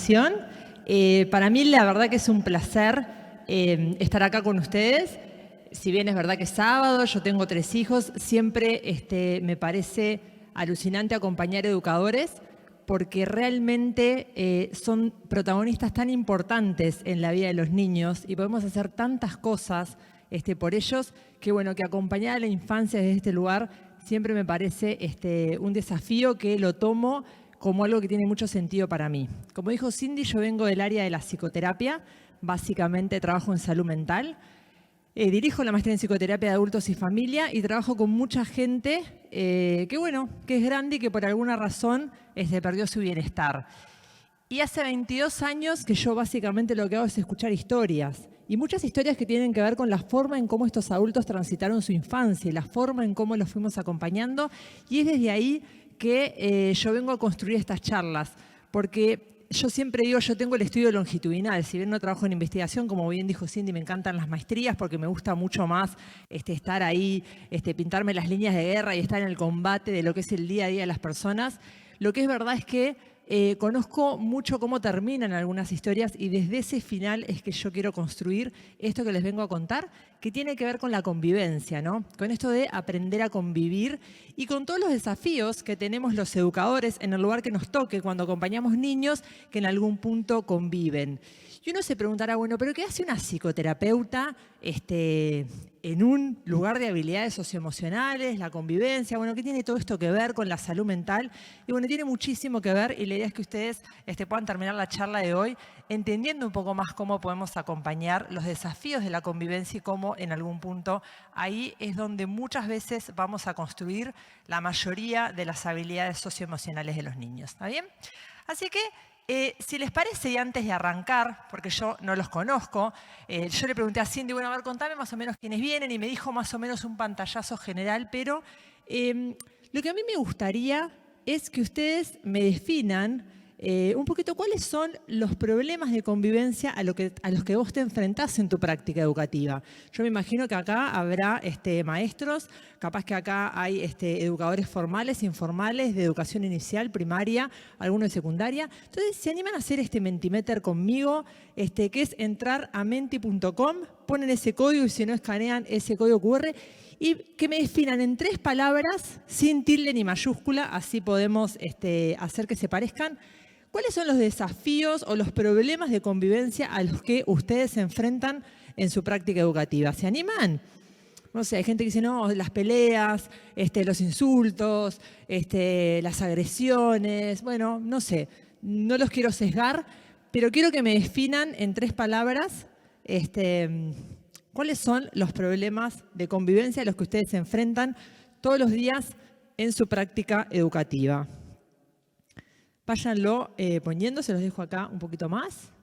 invitación. Para mí la verdad que es un placer estar acá con ustedes. Si bien es verdad que es sábado, yo tengo 3 hijos, siempre me parece alucinante acompañar educadores porque realmente son protagonistas tan importantes en la vida de los niños y podemos hacer tantas cosas por ellos que bueno, que acompañar a la infancia desde este lugar siempre me parece un desafío que lo tomo como algo que tiene mucho sentido para mí. Como dijo Cindy, yo vengo del área de la psicoterapia, básicamente trabajo en salud mental. Dirijo la maestría en psicoterapia de adultos y familia y trabajo con mucha gente que es grande y que por alguna razón perdió su bienestar. Y hace 22 años que yo básicamente lo que hago es escuchar historias. Y muchas historias que tienen que ver con la forma en cómo estos adultos transitaron su infancia y la forma en cómo los fuimos acompañando. Y es desde ahí que yo vengo a construir estas charlas. Porque yo siempre digo, yo tengo el estudio longitudinal. Si bien no trabajo en investigación, como bien dijo Cindy, me encantan las maestrías porque me gusta mucho más estar ahí, pintarme las líneas de guerra y estar en el combate de lo que es el día a día de las personas. Lo que es verdad es que conozco mucho cómo terminan algunas historias y desde ese final es que yo quiero construir esto que les vengo a contar, que tiene que ver con la convivencia, ¿no? Con esto de aprender a convivir y con todos los desafíos que tenemos los educadores en el lugar que nos toque cuando acompañamos niños que en algún punto conviven. Y uno se preguntará, bueno, ¿pero qué hace una psicoterapeuta en un lugar de habilidades socioemocionales, la convivencia? Bueno, ¿qué tiene todo esto que ver con la salud mental? Y bueno, tiene muchísimo que ver y la idea es que ustedes puedan terminar la charla de hoy entendiendo un poco más cómo podemos acompañar los desafíos de la convivencia y cómo en algún punto ahí es donde muchas veces vamos a construir la mayoría de las habilidades socioemocionales de los niños. ¿Está bien? Así que si les parece, y antes de arrancar, porque yo no los conozco, yo le pregunté a Cindy, bueno, a ver, contame más o menos quiénes vienen, y me dijo más o menos un pantallazo general, pero lo que a mí me gustaría es que ustedes me definan un poquito cuáles son los problemas de convivencia a los que vos te enfrentás en tu práctica educativa. Yo me imagino que acá habrá maestros, capaz que acá hay educadores formales, informales, de educación inicial, primaria, algunos de secundaria. Entonces, ¿se animan a hacer este Mentimeter conmigo? Que es entrar a menti.com, ponen ese código y si no escanean ese código QR y que me definan en 3 palabras, sin tilde ni mayúscula, así podemos hacer que se parezcan. ¿Cuáles son los desafíos o los problemas de convivencia a los que ustedes se enfrentan en su práctica educativa? ¿Se animan? No sé, hay gente que dice, no, las peleas, los insultos, las agresiones. Bueno, no sé, no los quiero sesgar, pero quiero que me definan en 3 palabras cuáles son los problemas de convivencia a los que ustedes se enfrentan todos los días en su práctica educativa. Váyanlo poniendo, se los dejo acá un poquito más.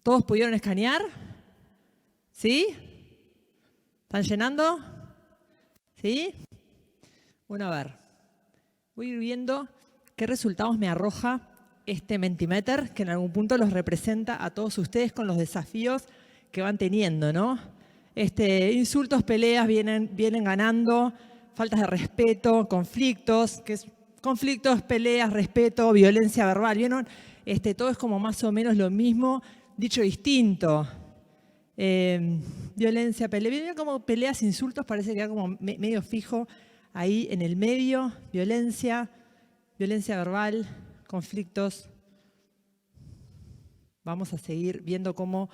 ¿Todos pudieron escanear? ¿Sí? ¿Están llenando? ¿Sí? Bueno, a ver. Voy a ir viendo qué resultados me arroja este Mentimeter, que en algún punto los representa a todos ustedes con los desafíos que van teniendo, ¿no? Insultos, peleas vienen ganando, faltas de respeto, conflictos, conflictos, peleas, respeto, violencia verbal. ¿Vieron? Todo es como más o menos lo mismo, dicho distinto. Violencia, pelea. ¿Vieron como peleas, insultos? Parece que queda como medio fijo ahí en el medio. Violencia verbal, conflictos. Vamos a seguir viendo cómo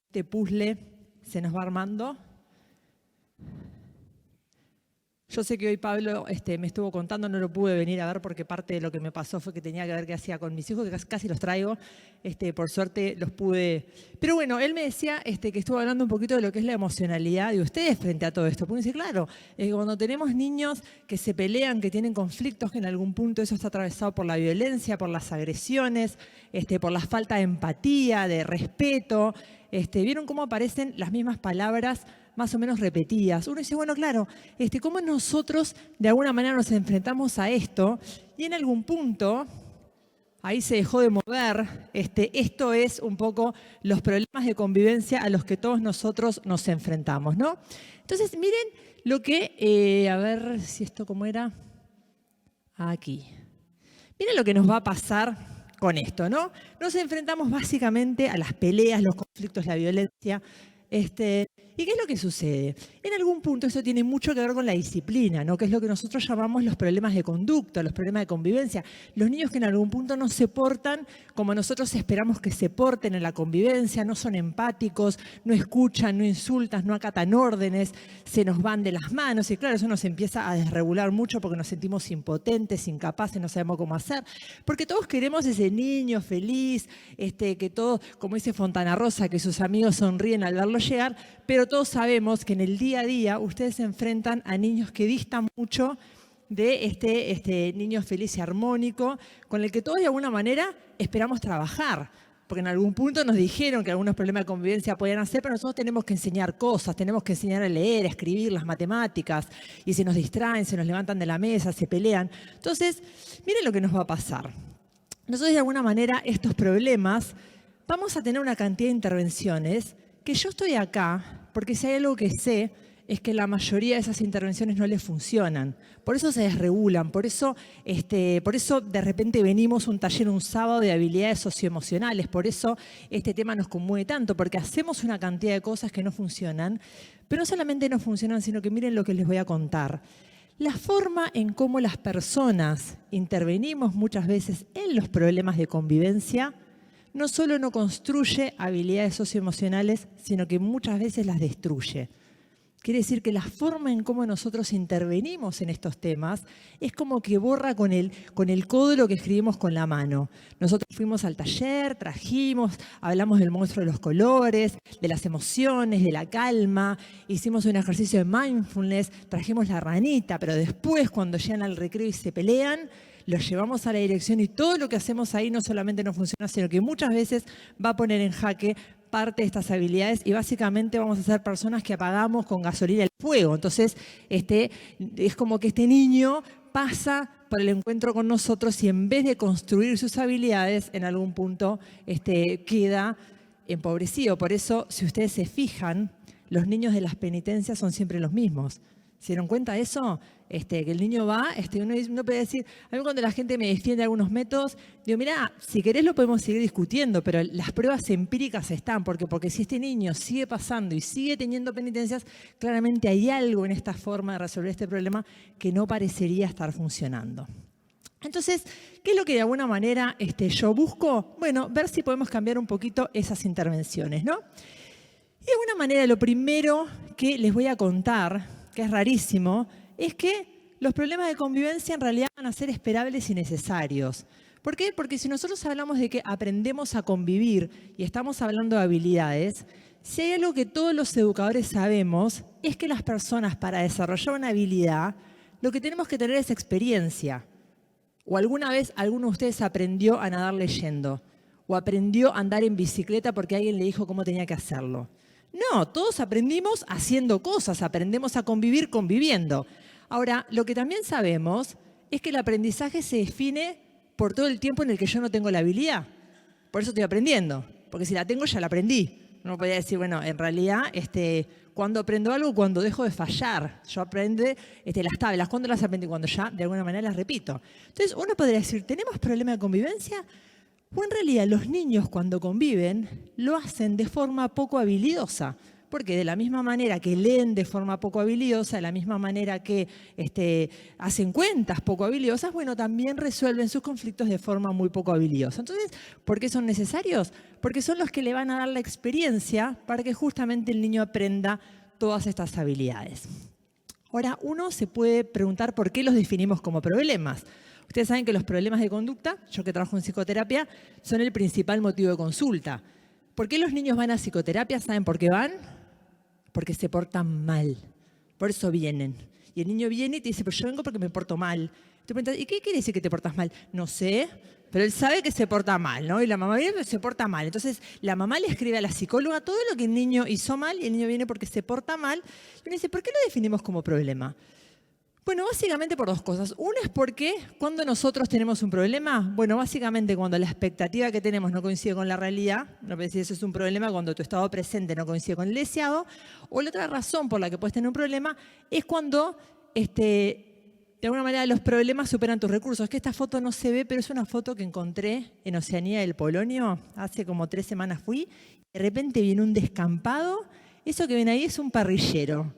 este puzzle se nos va armando. Yo sé que hoy Pablo me estuvo contando, no lo pude venir a ver porque parte de lo que me pasó fue que tenía que ver qué hacía con mis hijos, que casi los traigo, por suerte los pude. Pero bueno, él me decía que estuvo hablando un poquito de lo que es la emocionalidad de ustedes frente a todo esto. Porque dice, claro, cuando tenemos niños que se pelean, que tienen conflictos, que en algún punto eso está atravesado por la violencia, por las agresiones, por la falta de empatía, de respeto. ¿Vieron cómo aparecen las mismas palabras más o menos repetidas? Uno dice, bueno, claro, ¿cómo nosotros de alguna manera nos enfrentamos a esto? Y en algún punto, ahí se dejó de mover, esto es un poco los problemas de convivencia a los que todos nosotros nos enfrentamos, ¿no? Entonces, miren lo que, a ver si esto cómo era, aquí. Miren lo que nos va a pasar con esto, ¿no? Nos enfrentamos básicamente a las peleas, los conflictos, la violencia. ¿Y qué es lo que sucede? En algún punto esto tiene mucho que ver con la disciplina, ¿no? Que es lo que nosotros llamamos los problemas de conducta, los problemas de convivencia. Los niños que en algún punto no se portan como nosotros esperamos que se porten en la convivencia, no son empáticos, no escuchan, no insultan, no acatan órdenes, se nos van de las manos y claro, eso nos empieza a desregular mucho porque nos sentimos impotentes, incapaces, no sabemos cómo hacer. Porque todos queremos ese niño feliz, que todo, como dice Fontana Rosa, que sus amigos sonríen al verlo llegar, pero todos sabemos que en el día a día ustedes se enfrentan a niños que distan mucho de este niño feliz y armónico, con el que todos de alguna manera esperamos trabajar. Porque en algún punto nos dijeron que algunos problemas de convivencia podían hacer, pero nosotros tenemos que enseñar cosas, tenemos que enseñar a leer, a escribir, las matemáticas, y si nos distraen, se nos levantan de la mesa, se pelean. Entonces, miren lo que nos va a pasar. Nosotros de alguna manera estos problemas vamos a tener una cantidad de intervenciones que yo estoy acá porque si hay algo que sé es que la mayoría de esas intervenciones no les funcionan. Por eso se desregulan, por eso de repente venimos a un taller un sábado de habilidades socioemocionales, por eso este tema nos conmueve tanto, porque hacemos una cantidad de cosas que no funcionan, pero no solamente no funcionan, sino que miren lo que les voy a contar. La forma en cómo las personas intervenimos muchas veces en los problemas de convivencia no solo no construye habilidades socioemocionales, sino que muchas veces las destruye. Quiere decir que la forma en cómo nosotros intervenimos en estos temas es como que borra con el codo lo que escribimos con la mano. Nosotros fuimos al taller, trajimos, hablamos del monstruo de los colores, de las emociones, de la calma, hicimos un ejercicio de mindfulness, trajimos la ranita, pero después cuando llegan al recreo y se pelean, los llevamos a la dirección y todo lo que hacemos ahí no solamente no funciona, sino que muchas veces va a poner en jaque parte de estas habilidades y básicamente vamos a ser personas que apagamos con gasolina el fuego. Entonces, es como que este niño pasa por el encuentro con nosotros y en vez de construir sus habilidades, en algún punto queda empobrecido. Por eso, si ustedes se fijan, los niños de las penitencias son siempre los mismos. ¿Se dieron cuenta de eso? Que el niño va, uno puede decir, a mí cuando la gente me defiende algunos métodos, digo, mira, si querés lo podemos seguir discutiendo, pero las pruebas empíricas están, porque si este niño sigue pasando y sigue teniendo penitencias, claramente hay algo en esta forma de resolver este problema que no parecería estar funcionando. Entonces, ¿qué es lo que de alguna manera yo busco? Bueno, ver si podemos cambiar un poquito esas intervenciones, ¿no? Y de alguna manera lo primero que les voy a contar, que es rarísimo, es que los problemas de convivencia en realidad van a ser esperables y necesarios. ¿Por qué? Porque si nosotros hablamos de que aprendemos a convivir y estamos hablando de habilidades, si hay algo que todos los educadores sabemos, es que las personas para desarrollar una habilidad, lo que tenemos que tener es experiencia. O alguna vez alguno de ustedes aprendió a nadar leyendo, o aprendió a andar en bicicleta porque alguien le dijo cómo tenía que hacerlo. No, todos aprendimos haciendo cosas, aprendemos a convivir conviviendo. Ahora, lo que también sabemos es que el aprendizaje se define por todo el tiempo en el que yo no tengo la habilidad. Por eso estoy aprendiendo, porque si la tengo ya la aprendí. No podría decir, bueno, en realidad, cuando aprendo algo, cuando dejo de fallar. Yo aprendo las tablas, ¿cuándo las aprendí? Cuando ya de alguna manera las repito. Entonces, uno podría decir, ¿tenemos problema de convivencia? O en realidad los niños cuando conviven lo hacen de forma poco habilidosa, porque de la misma manera que leen de forma poco habilidosa, de la misma manera que hacen cuentas poco habilidosas, bueno, también resuelven sus conflictos de forma muy poco habilidosa. Entonces, ¿por qué son necesarios? Porque son los que le van a dar la experiencia para que justamente el niño aprenda todas estas habilidades. Ahora, uno se puede preguntar por qué los definimos como problemas. Ustedes saben que los problemas de conducta, yo que trabajo en psicoterapia, son el principal motivo de consulta. ¿Por qué los niños van a psicoterapia? ¿Saben por qué van? Porque se portan mal. Por eso vienen. Y el niño viene y te dice, pero yo vengo porque me porto mal. Te preguntas, ¿y qué quiere decir que te portas mal? No sé, pero él sabe que se porta mal, ¿no? Y la mamá viene porque se porta mal. Entonces, la mamá le escribe a la psicóloga todo lo que el niño hizo mal y el niño viene porque se porta mal. Y uno dice, ¿por qué lo definimos como problema? Bueno, básicamente por dos cosas. Una es porque cuando nosotros tenemos un problema, bueno, básicamente cuando la expectativa que tenemos no coincide con la realidad, no puedes decir eso es un problema cuando tu estado presente no coincide con el deseado, o la otra razón por la que puedes tener un problema es cuando de alguna manera los problemas superan tus recursos. Que esta foto no se ve, pero es una foto que encontré en Oceanía del Polonio. Hace como 3 semanas fui. De repente viene un descampado. Eso que ven ahí es un parrillero.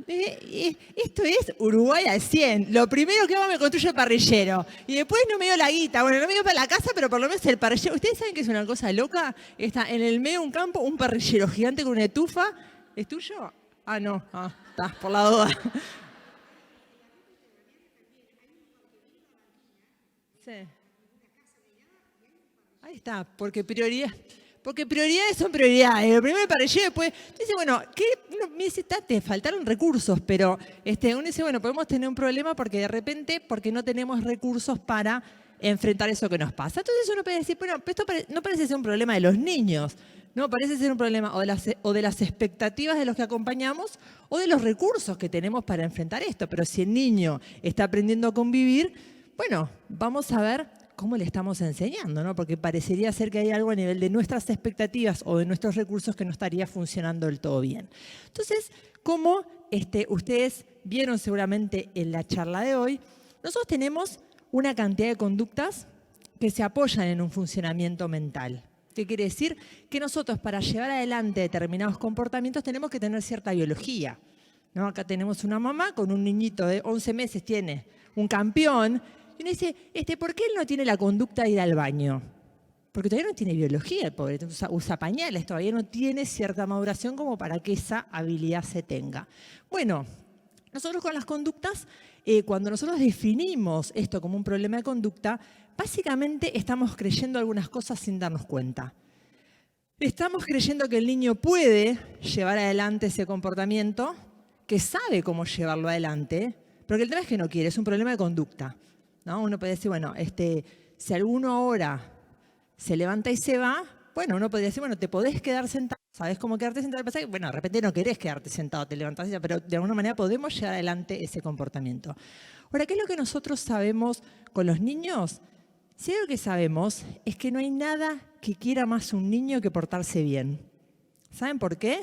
Esto es Uruguay al 100. Lo primero que hago me construyo el parrillero. Y después no me dio la guita. Bueno, no me dio para la casa, pero por lo menos el parrillero. ¿Ustedes saben que es una cosa loca? Está en el medio de un campo un parrillero gigante con una estufa. ¿Es tuyo? Ah, no. Ah, está, por la duda. Sí. Ahí está, porque prioridades son prioridades. Lo primero el parrillero, después. Entonces, bueno, ¿qué? Uno me dice, te faltaron recursos, pero uno dice, bueno, podemos tener un problema porque de repente, porque no tenemos recursos para enfrentar eso que nos pasa. Entonces uno puede decir, bueno, esto no parece ser un problema de los niños, no, parece ser un problema o de las expectativas de los que acompañamos o de los recursos que tenemos para enfrentar esto. Pero si el niño está aprendiendo a convivir, bueno, vamos a ver cómo le estamos enseñando, ¿no? Porque parecería ser que hay algo a nivel de nuestras expectativas o de nuestros recursos que no estaría funcionando del todo bien. Entonces, como ustedes vieron seguramente en la charla de hoy, nosotros tenemos una cantidad de conductas que se apoyan en un funcionamiento mental. ¿Qué quiere decir? Que nosotros para llevar adelante determinados comportamientos tenemos que tener cierta biología, ¿no? Acá tenemos una mamá con un niñito de 11 meses, tiene un campeón. Y uno dice, ¿por qué él no tiene la conducta de ir al baño? Porque todavía no tiene biología, el pobre, usa pañales, todavía no tiene cierta maduración como para que esa habilidad se tenga. Bueno, nosotros con las conductas, cuando nosotros definimos esto como un problema de conducta, básicamente estamos creyendo algunas cosas sin darnos cuenta. Estamos creyendo que el niño puede llevar adelante ese comportamiento, que sabe cómo llevarlo adelante, porque el tema es que no quiere, es un problema de conducta, ¿no? Uno puede decir, bueno, si alguno ahora se levanta y se va, bueno, uno podría decir, bueno, te podés quedar sentado, ¿sabés cómo quedarte sentado? Pasa que, bueno, de repente no querés quedarte sentado, te levantás y ya, pero de alguna manera podemos llevar adelante ese comportamiento. Ahora, ¿qué es lo que nosotros sabemos con los niños? Si hay algo que sabemos es que no hay nada que quiera más un niño que portarse bien. ¿Saben por qué?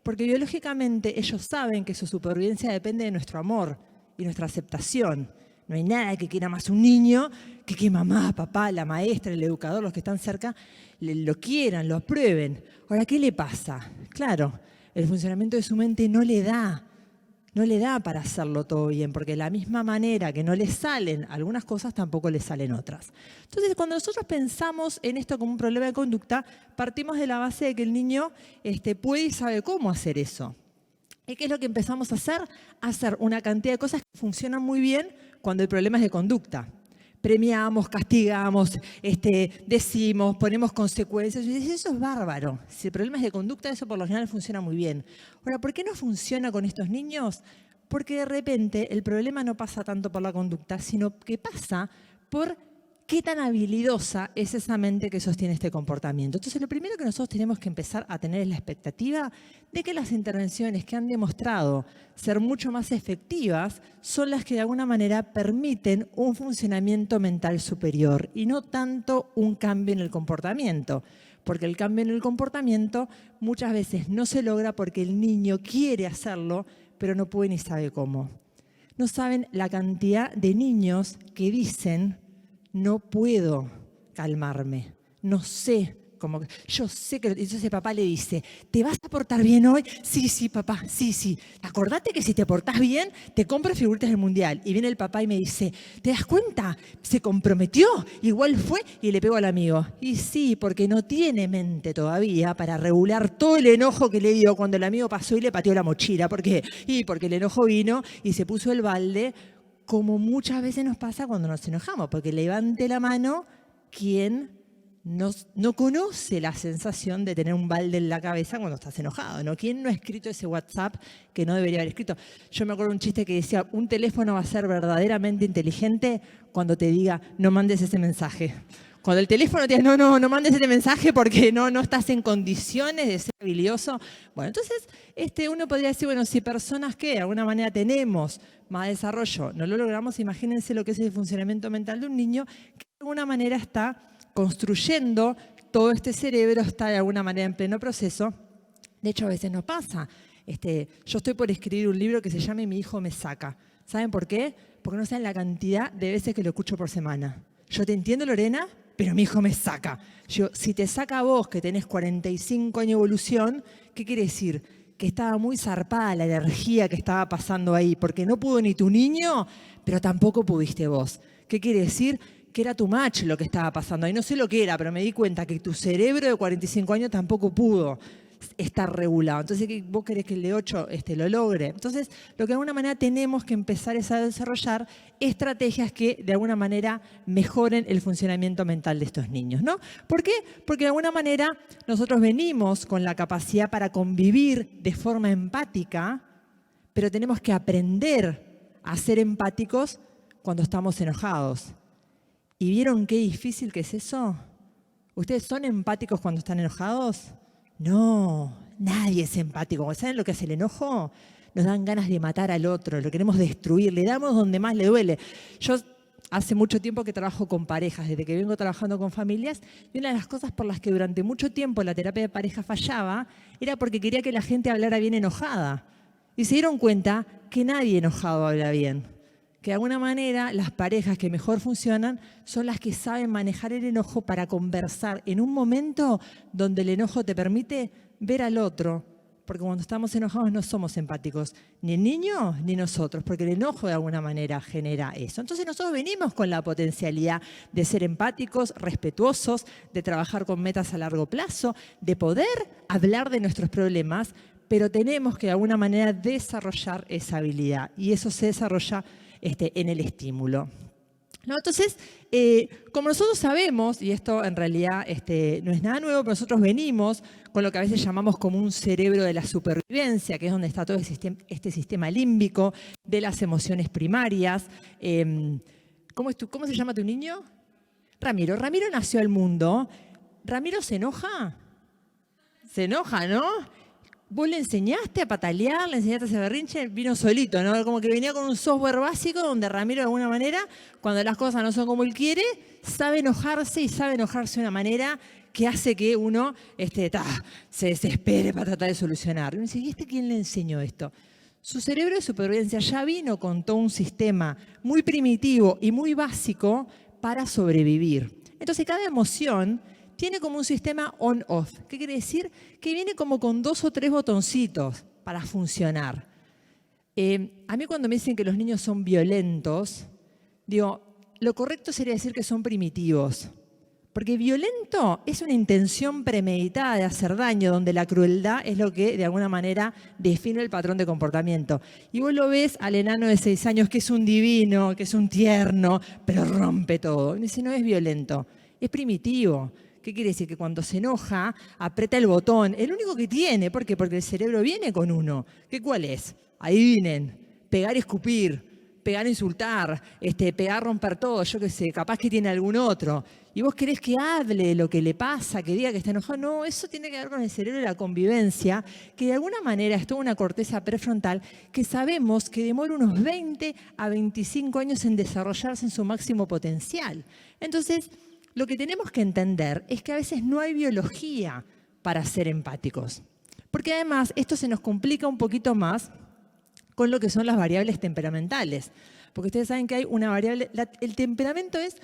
Porque biológicamente ellos saben que su supervivencia depende de nuestro amor y nuestra aceptación. No hay nada que quiera más un niño que mamá, papá, la maestra, el educador, los que están cerca, lo quieran, lo aprueben. Ahora, ¿qué le pasa? Claro, el funcionamiento de su mente no le da para hacerlo todo bien, porque de la misma manera que no le salen algunas cosas, tampoco le salen otras. Entonces, cuando nosotros pensamos en esto como un problema de conducta, partimos de la base de que el niño puede y sabe cómo hacer eso. ¿Y qué es lo que empezamos a hacer? Hacer una cantidad de cosas que funcionan muy bien cuando el problema es de conducta. Premiamos, castigamos, decimos, ponemos consecuencias. Y eso es bárbaro. Si el problema es de conducta, eso por lo general funciona muy bien. Ahora, ¿por qué no funciona con estos niños? Porque de repente el problema no pasa tanto por la conducta, sino que pasa por qué tan habilidosa es esa mente que sostiene este comportamiento. Entonces, lo primero que nosotros tenemos que empezar a tener es la expectativa de que las intervenciones que han demostrado ser mucho más efectivas son las que de alguna manera permiten un funcionamiento mental superior y no tanto un cambio en el comportamiento. Porque el cambio en el comportamiento muchas veces no se logra porque el niño quiere hacerlo, pero no puede ni sabe cómo. No saben la cantidad de niños que dicen: no puedo calmarme, no sé cómo. Yo sé que. Entonces el papá le dice: ¿te vas a portar bien hoy? Sí, papá, sí. Acordate que si te portás bien, te compro figuritas del mundial. Y viene el papá y me dice: ¿te das cuenta? Se comprometió, igual fue, y le pegó al amigo. Y sí, porque no tiene mente todavía para regular todo el enojo que le dio cuando el amigo pasó y le pateó la mochila. ¿Por qué? Y porque el enojo vino y se puso el balde, como muchas veces nos pasa cuando nos enojamos, porque levante la mano quien no conoce la sensación de tener un balde en la cabeza cuando estás enojado, ¿no? ¿Quién no ha escrito ese WhatsApp que no debería haber escrito? Yo me acuerdo de un chiste que decía: un teléfono va a ser verdaderamente inteligente cuando te diga: no mandes ese mensaje. Cuando el teléfono te diga: no mandes ese mensaje porque no estás en condiciones de ser habilidoso. Bueno, entonces uno podría decir, bueno, si personas que de alguna manera tenemos más desarrollo no lo logramos, imagínense lo que es el funcionamiento mental de un niño que de alguna manera está construyendo todo este cerebro, está de alguna manera en pleno proceso. De hecho, a veces nos pasa. Yo estoy por escribir un libro que se llama Mi hijo me saca. ¿Saben por qué? Porque no saben la cantidad de veces que lo escucho por semana. Yo te entiendo, Lorena, pero mi hijo me saca. Yo, si te saca a vos, que tenés 45 años de evolución, ¿qué quiere decir? Que estaba muy zarpada la energía que estaba pasando ahí, porque no pudo ni tu niño, pero tampoco pudiste vos. ¿Qué quiere decir? Que era tu match lo que estaba pasando ahí. No sé lo que era, pero me di cuenta que tu cerebro de 45 años tampoco pudo estar regulado. Entonces, vos querés que el de 8 lo logre. Entonces, lo que de alguna manera tenemos que empezar es a desarrollar estrategias que de alguna manera mejoren el funcionamiento mental de estos niños, ¿no? ¿Por qué? Porque de alguna manera nosotros venimos con la capacidad para convivir de forma empática, pero tenemos que aprender a ser empáticos cuando estamos enojados. ¿Y vieron qué difícil que es eso? ¿Ustedes son empáticos cuando están enojados? No, nadie es empático. ¿Saben lo que hace el enojo? Nos dan ganas de matar al otro, lo queremos destruir, le damos donde más le duele. Yo hace mucho tiempo que trabajo con parejas, desde que vengo trabajando con familias, y una de las cosas por las que durante mucho tiempo la terapia de pareja fallaba era porque quería que la gente hablara bien enojada. Y se dieron cuenta que nadie enojado habla bien. Que de alguna manera las parejas que mejor funcionan son las que saben manejar el enojo para conversar en un momento donde el enojo te permite ver al otro. Porque cuando estamos enojados no somos empáticos, ni el niño ni nosotros, porque el enojo de alguna manera genera eso. Entonces nosotros venimos con la potencialidad de ser empáticos, respetuosos, de trabajar con metas a largo plazo, de poder hablar de nuestros problemas, pero tenemos que de alguna manera desarrollar esa habilidad y eso se desarrolla en el estímulo. ¿No? Entonces, como nosotros sabemos, y esto en realidad no es nada nuevo, pero nosotros venimos con lo que a veces llamamos como un cerebro de la supervivencia, que es donde está todo este sistema límbico de las emociones primarias. ¿Cómo se llama tu niño? Ramiro. Ramiro nació al mundo. ¿Ramiro se enoja? Se enoja, ¿no? ¿Vos le enseñaste a patalear, le enseñaste a hacer berrinche? Vino solito, ¿no? Como que venía con un software básico donde Ramiro de alguna manera, cuando las cosas no son como él quiere, sabe enojarse y sabe enojarse de una manera que hace que uno se desespere para tratar de solucionar. Y uno dice, ¿y quién le enseñó esto? Su cerebro de supervivencia ya vino con todo un sistema muy primitivo y muy básico para sobrevivir. Entonces cada emoción tiene como un sistema on-off. ¿Qué quiere decir? Que viene como con 2 o 3 botoncitos para funcionar. A mí cuando me dicen que los niños son violentos, digo, lo correcto sería decir que son primitivos. Porque violento es una intención premeditada de hacer daño, donde la crueldad es lo que de alguna manera define el patrón de comportamiento. Y vos lo ves al enano de 6 años que es un divino, que es un tierno, pero rompe todo. Y dice, no es violento, es primitivo. ¿Qué quiere decir? Que cuando se enoja, aprieta el botón. El único que tiene. ¿Por qué? Porque el cerebro viene con uno. ¿Cuál es? Adivinen. Pegar y escupir. Pegar e insultar. Pegar, romper todo. Yo qué sé. Capaz que tiene algún otro. Y vos querés que hable lo que le pasa, que diga que está enojado. No, eso tiene que ver con el cerebro de la convivencia, que de alguna manera es toda una corteza prefrontal que sabemos que demora unos 20 a 25 años en desarrollarse en su máximo potencial. Entonces, lo que tenemos que entender es que a veces no hay biología para ser empáticos. Porque además esto se nos complica un poquito más con lo que son las variables temperamentales. Porque ustedes saben que hay una variable, el temperamento es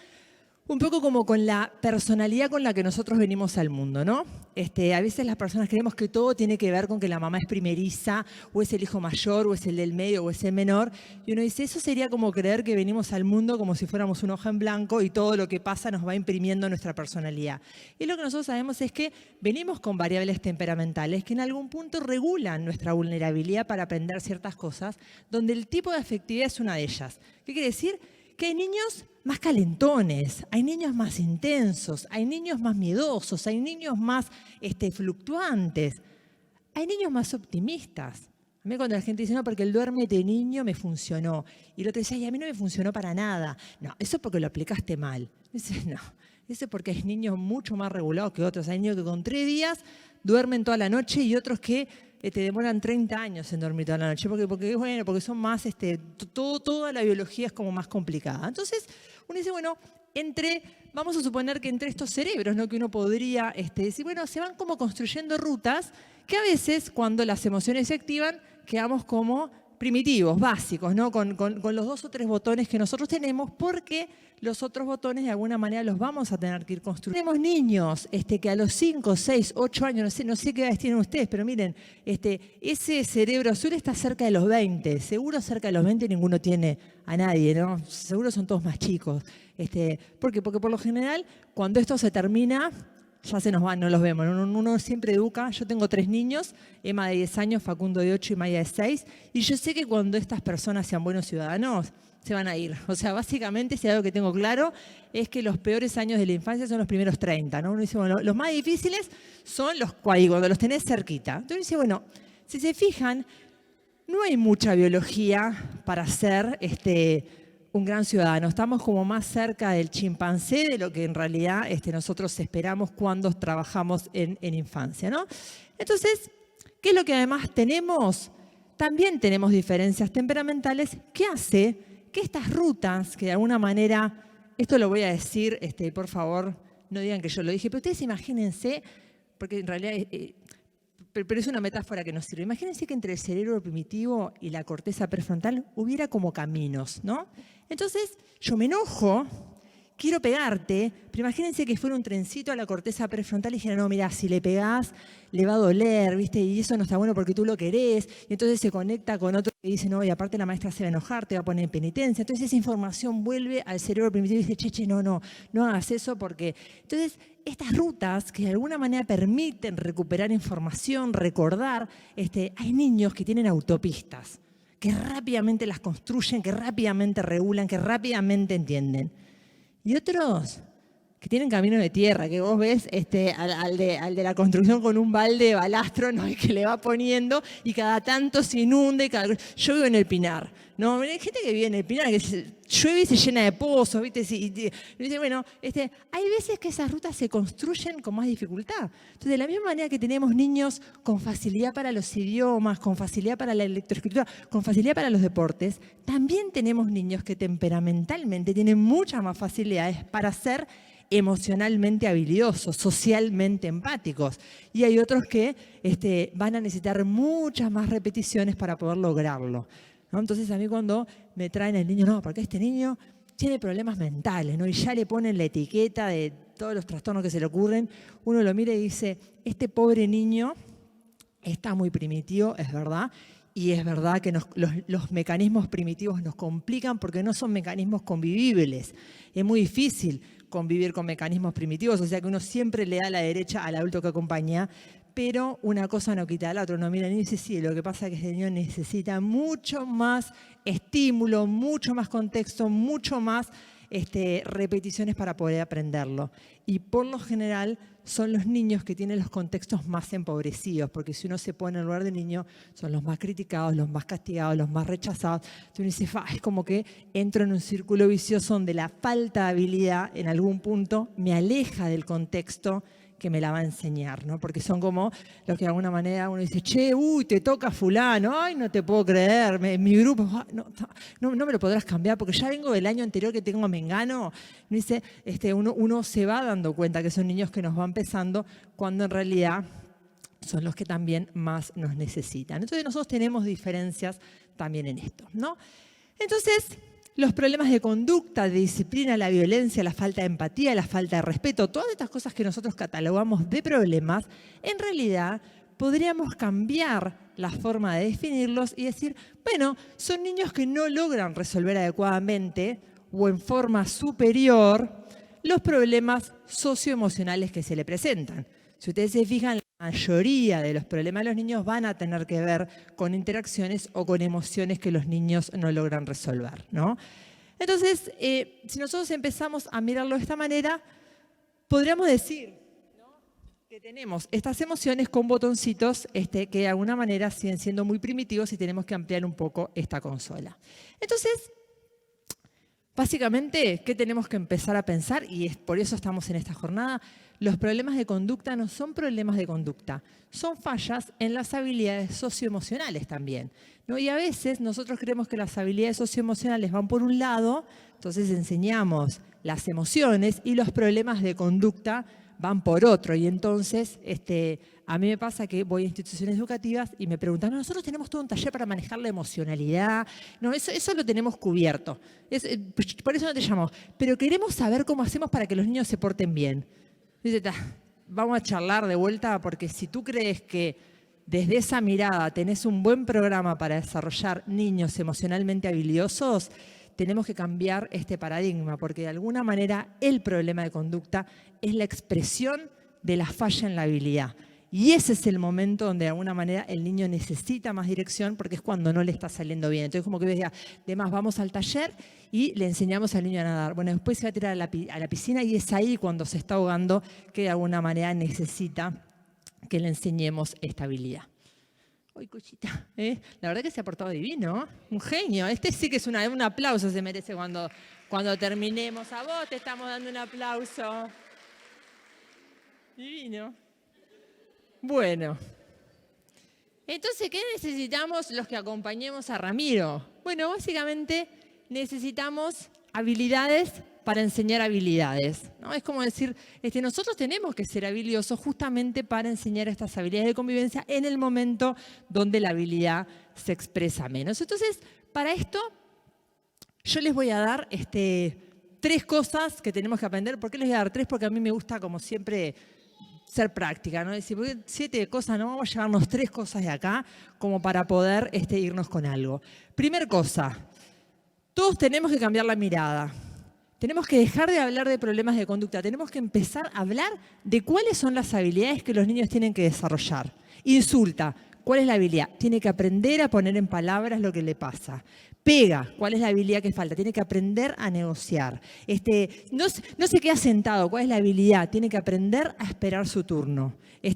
un poco como con la personalidad con la que nosotros venimos al mundo, ¿no? A veces las personas creemos que todo tiene que ver con que la mamá es primeriza, o es el hijo mayor, o es el del medio, o es el menor. Y uno dice, eso sería como creer que venimos al mundo como si fuéramos una hoja en blanco y todo lo que pasa nos va imprimiendo nuestra personalidad. Y lo que nosotros sabemos es que venimos con variables temperamentales que en algún punto regulan nuestra vulnerabilidad para aprender ciertas cosas, donde el tipo de afectividad es una de ellas. ¿Qué quiere decir? Que hay niños más calentones, hay niños más intensos, hay niños más miedosos, hay niños más fluctuantes, hay niños más optimistas. A mí cuando la gente dice, no, porque el duérmete niño me funcionó. Y el otro dice, ay, a mí no me funcionó para nada. No, eso es porque lo aplicaste mal. Dice, no, eso es porque hay niños mucho más regulados que otros. Hay niños que con 3 días duermen toda la noche y otros que te demoran 30 años en dormir toda la noche, porque son más, toda la biología es como más complicada. Entonces, uno dice, bueno, vamos a suponer que entre estos cerebros, ¿no? Que uno podría decir, bueno, se van como construyendo rutas que a veces, cuando las emociones se activan, quedamos como primitivos, básicos, ¿no? Con los 2 o 3 botones que nosotros tenemos, porque los otros botones de alguna manera los vamos a tener que ir construyendo. Tenemos niños que a los 5, 6, 8 años, no sé qué edades tienen ustedes, pero miren, ese cerebro azul está cerca de los 20, seguro cerca de los 20 ninguno tiene a nadie, ¿no? Seguro son todos más chicos. ¿Por qué? Porque por lo general, cuando esto se termina, ya se nos van, no los vemos. Uno siempre educa. Yo tengo 3 niños, Emma de 10 años, Facundo de 8 y Maya de 6. Y yo sé que cuando estas personas sean buenos ciudadanos, se van a ir. O sea, básicamente, si hay algo que tengo claro, es que los peores años de la infancia son los primeros 30, ¿no? Uno dice, bueno, los más difíciles son los cuando los tenés cerquita. Entonces dice, bueno, si se fijan, no hay mucha biología para ser un gran ciudadano. Estamos como más cerca del chimpancé de lo que en realidad nosotros esperamos cuando trabajamos en infancia, ¿no? Entonces, ¿qué es lo que además tenemos? También tenemos diferencias temperamentales que hace que estas rutas, que de alguna manera, esto lo voy a decir, por favor, no digan que yo lo dije, pero ustedes imagínense, porque en realidad pero es una metáfora que nos sirve. Imagínense que entre el cerebro primitivo y la corteza prefrontal hubiera como caminos, ¿no? Entonces, yo me enojo, quiero pegarte, pero imagínense que fuera un trencito a la corteza prefrontal y dijera, no, mira, si le pegás, le va a doler, ¿viste? Y eso no está bueno porque tú lo querés. Y entonces se conecta con otro que dice, no, y aparte la maestra se va a enojar, te va a poner en penitencia. Entonces esa información vuelve al cerebro primitivo y dice, che, no hagas eso porque... Entonces, estas rutas que de alguna manera permiten recuperar información, recordar, hay niños que tienen autopistas, que rápidamente las construyen, que rápidamente regulan, que rápidamente entienden. Y otros que tienen camino de tierra, que vos ves al de la construcción con un balde de balastro, ¿no? Y que le va poniendo y cada tanto se inunde. Yo vivo en el Pinar, ¿no? Hay gente que vive en el Pinar, que llueve y se llena de pozos, ¿viste? Y dice, bueno, hay veces que esas rutas se construyen con más dificultad. Entonces, de la misma manera que tenemos niños con facilidad para los idiomas, con facilidad para la electroescritura, con facilidad para los deportes, también tenemos niños que temperamentalmente tienen muchas más facilidades para ser emocionalmente habilidosos, socialmente empáticos. Y hay otros que van a necesitar muchas más repeticiones para poder lograrlo, ¿no? Entonces a mí cuando me traen el niño, no, porque este niño tiene problemas mentales, ¿no? Y ya le ponen la etiqueta de todos los trastornos que se le ocurren, uno lo mira y dice, este pobre niño está muy primitivo, es verdad, y es verdad que los mecanismos primitivos nos complican porque no son mecanismos convivibles. Es muy difícil convivir con mecanismos primitivos, o sea que uno siempre le da la derecha al adulto que acompaña, pero una cosa no quita a la otra. Uno mira y dice, sí, lo que pasa es que este niño necesita mucho más estímulo, mucho más contexto, mucho más repeticiones para poder aprenderlo. Y por lo general son los niños que tienen los contextos más empobrecidos, porque si uno se pone en el lugar del niño, son los más criticados, los más castigados, los más rechazados. Entonces uno dice, es como que entro en un círculo vicioso donde la falta de habilidad en algún punto me aleja del contexto que me la va a enseñar, ¿no? Porque son como los que de alguna manera uno dice, che, te toca fulano, ay, no te puedo creer, mi grupo, no me lo podrás cambiar porque ya vengo del año anterior que tengo a Mengano. Dice, uno se va dando cuenta que son niños que nos van pesando cuando en realidad son los que también más nos necesitan. Entonces nosotros tenemos diferencias también en esto, ¿no? Entonces, los problemas de conducta, de disciplina, la violencia, la falta de empatía, la falta de respeto, todas estas cosas que nosotros catalogamos de problemas, en realidad podríamos cambiar la forma de definirlos y decir, bueno, son niños que no logran resolver adecuadamente o en forma superior los problemas socioemocionales que se le presentan. Si ustedes se fijan, la mayoría de los problemas de los niños van a tener que ver con interacciones o con emociones que los niños no logran resolver, ¿no? Entonces, si nosotros empezamos a mirarlo de esta manera, podríamos decir, ¿no?, que tenemos estas emociones con botoncitos que de alguna manera siguen siendo muy primitivos y tenemos que ampliar un poco esta consola. Entonces, básicamente, ¿qué tenemos que empezar a pensar? Y por eso estamos en esta jornada. Los problemas de conducta no son problemas de conducta, son fallas en las habilidades socioemocionales también, ¿no? Y a veces nosotros creemos que las habilidades socioemocionales van por un lado, entonces enseñamos las emociones y los problemas de conducta van por otro. Y entonces a mí me pasa que voy a instituciones educativas y me preguntan, no, nosotros tenemos todo un taller para manejar la emocionalidad. No, eso lo tenemos cubierto. Por eso no te llamamos. Pero queremos saber cómo hacemos para que los niños se porten bien. Dice, vamos a charlar de vuelta, porque si tú crees que desde esa mirada tenés un buen programa para desarrollar niños emocionalmente habilidosos, tenemos que cambiar este paradigma, porque de alguna manera el problema de conducta es la expresión de la falla en la habilidad. Y ese es el momento donde de alguna manera el niño necesita más dirección, porque es cuando no le está saliendo bien. Entonces como que decía, además vamos al taller y le enseñamos al niño a nadar. Bueno, después se va a tirar a la piscina y es ahí cuando se está ahogando que de alguna manera necesita que le enseñemos esta habilidad. ¡Uy, Cuchita! La verdad que se ha portado divino, un genio. Este sí que es un aplauso se merece cuando terminemos. A vos te estamos dando un aplauso. Divino. Bueno, entonces, ¿qué necesitamos los que acompañemos a Ramiro? Bueno, básicamente necesitamos habilidades para enseñar habilidades, ¿no? Es como decir, nosotros tenemos que ser habilidosos justamente para enseñar estas habilidades de convivencia en el momento donde la habilidad se expresa menos. Entonces, para esto, yo les voy a dar 3 cosas que tenemos que aprender. ¿Por qué les voy a dar 3? Porque a mí me gusta, como siempre, ser práctica, ¿no? Decir, 7 cosas, no vamos a llevarnos 3 cosas de acá como para poder irnos con algo. Primer cosa, todos tenemos que cambiar la mirada. Tenemos que dejar de hablar de problemas de conducta. Tenemos que empezar a hablar de cuáles son las habilidades que los niños tienen que desarrollar. Insulta, ¿cuál es la habilidad? Tiene que aprender a poner en palabras lo que le pasa. Pega, ¿cuál es la habilidad que falta? Tiene que aprender a negociar. No se queda sentado, ¿cuál es la habilidad? Tiene que aprender a esperar su turno.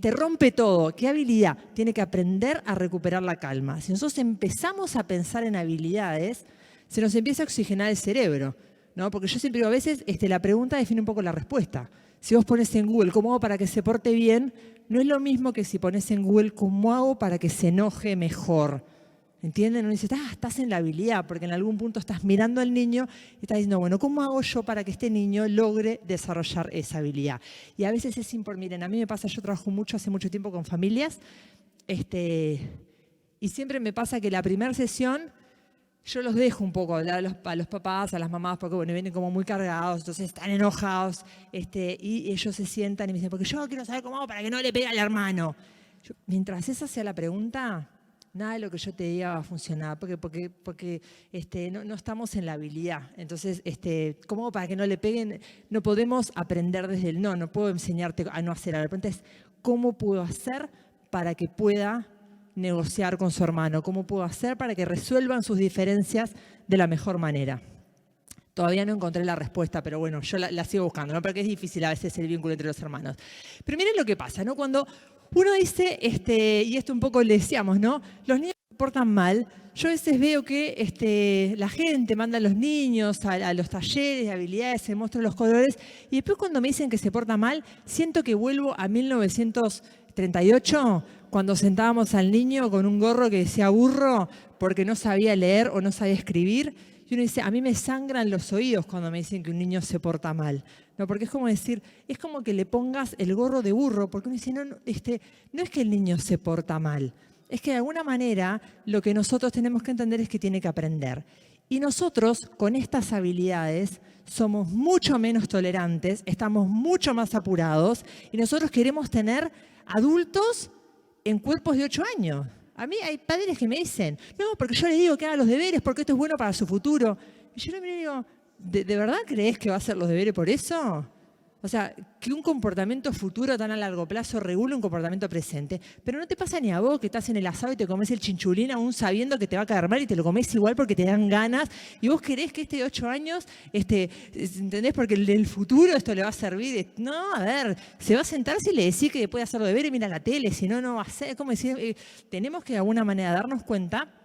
Rompe todo, ¿qué habilidad? Tiene que aprender a recuperar la calma. Si nosotros empezamos a pensar en habilidades, se nos empieza a oxigenar el cerebro, ¿no? Porque yo siempre digo, a veces la pregunta define un poco la respuesta. Si vos pones en Google cómo hago para que se porte bien, no es lo mismo que si pones en Google cómo hago para que se enoje mejor. ¿Entienden? Uno dice, estás en la habilidad, porque en algún punto estás mirando al niño y estás diciendo, bueno, ¿cómo hago yo para que este niño logre desarrollar esa habilidad? Y a veces es importante. Miren, a mí me pasa, yo trabajo hace mucho tiempo con familias, y siempre me pasa que la primera sesión yo los dejo un poco hablar a los papás, a las mamás, porque bueno, vienen como muy cargados, entonces están enojados, y ellos se sientan y me dicen, porque yo quiero saber cómo hago para que no le pegue al hermano. Mientras esa sea la pregunta, nada de lo que yo te diga va a funcionar, porque no estamos en la habilidad. Entonces, ¿cómo hago para que no le peguen? No podemos aprender desde el no puedo enseñarte a no hacer algo. La pregunta es, ¿cómo puedo hacer para que pueda negociar con su hermano? ¿Cómo puedo hacer para que resuelvan sus diferencias de la mejor manera? Todavía no encontré la respuesta, pero bueno, yo la sigo buscando, ¿no? Porque es difícil a veces el vínculo entre los hermanos. Pero miren lo que pasa, ¿no? Cuando uno dice, y esto un poco le decíamos, ¿no? Los niños se portan mal. Yo a veces veo que la gente manda a los niños a los talleres de habilidades, se muestran los colores, y después cuando me dicen que se porta mal, siento que vuelvo a 1938, cuando sentábamos al niño con un gorro que decía burro porque no sabía leer o no sabía escribir. Y uno dice, a mí me sangran los oídos cuando me dicen que un niño se porta mal. No, porque es como decir, es como que le pongas el gorro de burro, porque uno dice, no es que el niño se porta mal, es que de alguna manera lo que nosotros tenemos que entender es que tiene que aprender. Y nosotros con estas habilidades somos mucho menos tolerantes, estamos mucho más apurados y nosotros queremos tener adultos en cuerpos de 8 años. A mí hay padres que me dicen, no, porque yo le digo que haga los deberes porque esto es bueno para su futuro. Y yo le digo, ¿de verdad crees que va a hacer los deberes por eso? O sea, que un comportamiento futuro tan a largo plazo regule un comportamiento presente. Pero no te pasa ni a vos que estás en el asado y te comes el chinchulín aún sabiendo que te va a caer mal y te lo comes igual porque te dan ganas. Y vos querés que de 8 años, ¿entendés? Porque el futuro esto le va a servir. No, a ver, se va a sentar si le decís que puede hacer los deberes y mira la tele. Si no, no va a ser. Como decir, tenemos que de alguna manera darnos cuenta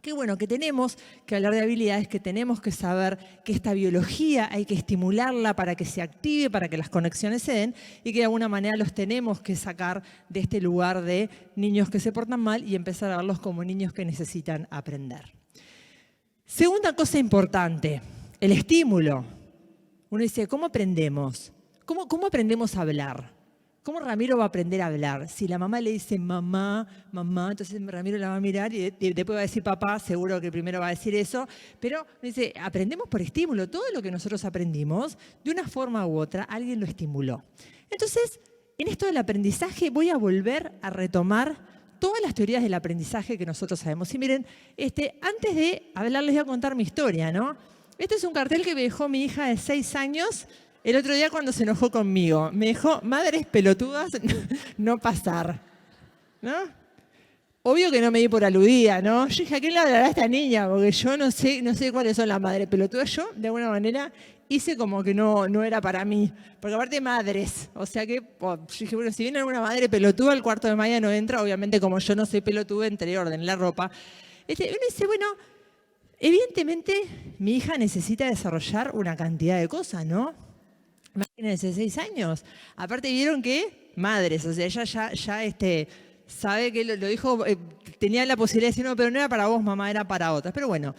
que bueno, que tenemos que hablar de habilidades, que tenemos que saber que esta biología hay que estimularla para que se active, para que las conexiones se den y que de alguna manera los tenemos que sacar de este lugar de niños que se portan mal y empezar a verlos como niños que necesitan aprender. Segunda cosa importante, el estímulo. Uno dice, ¿cómo aprendemos? ¿Cómo aprendemos a hablar? ¿Cómo Ramiro va a aprender a hablar? Si la mamá le dice mamá, mamá, entonces Ramiro la va a mirar y después va a decir papá, seguro que primero va a decir eso, pero dice, aprendemos por estímulo. Todo lo que nosotros aprendimos, de una forma u otra, alguien lo estimuló. Entonces, en esto del aprendizaje voy a volver a retomar todas las teorías del aprendizaje que nosotros sabemos. Y miren, antes de hablar les voy a contar mi historia, ¿no? Este es un cartel que me dejó mi hija de 6 años el otro día cuando se enojó conmigo. Me dijo, madres pelotudas, no pasar, ¿no? Obvio que no me di por aludida, ¿no? Yo dije, ¿a quién le hablará a esta niña? Porque yo no sé cuáles son las madres pelotudas. Yo, de alguna manera, hice como que no era para mí. Porque aparte madres, o sea que, yo dije, bueno, si viene alguna madre pelotuda, el cuarto de malla no entra. Obviamente, como yo no soy pelotuda, entré, ordené la ropa. Uno dice, bueno, evidentemente mi hija necesita desarrollar una cantidad de cosas, ¿no? Imagínense, 6 años. Aparte vieron que madres, o sea, ella ya sabe que lo dijo, tenía la posibilidad de decir, no, pero no era para vos, mamá, era para otras. Pero bueno,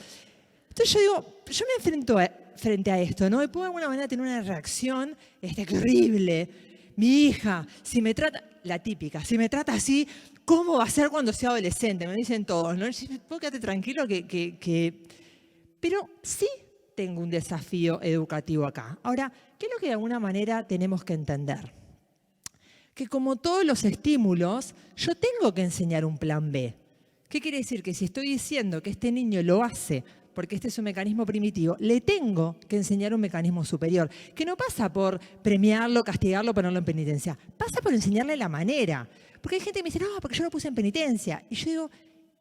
entonces yo digo, yo me enfrento frente a esto, ¿no? Y puedo de alguna manera tener una reacción, qué horrible. Mi hija, si me trata, la típica, si me trata así, ¿cómo va a ser cuando sea adolescente? Me dicen todos, ¿no? Puedo quedarte tranquilo Pero sí tengo un desafío educativo acá. Ahora, ¿qué es lo que de alguna manera tenemos que entender? Que como todos los estímulos, yo tengo que enseñar un plan B. ¿Qué quiere decir? Que si estoy diciendo que este niño lo hace porque este es un mecanismo primitivo, le tengo que enseñar un mecanismo superior, que no pasa por premiarlo, castigarlo, ponerlo en penitencia. Pasa por enseñarle la manera. Porque hay gente que me dice, no, porque yo lo puse en penitencia. Y yo digo,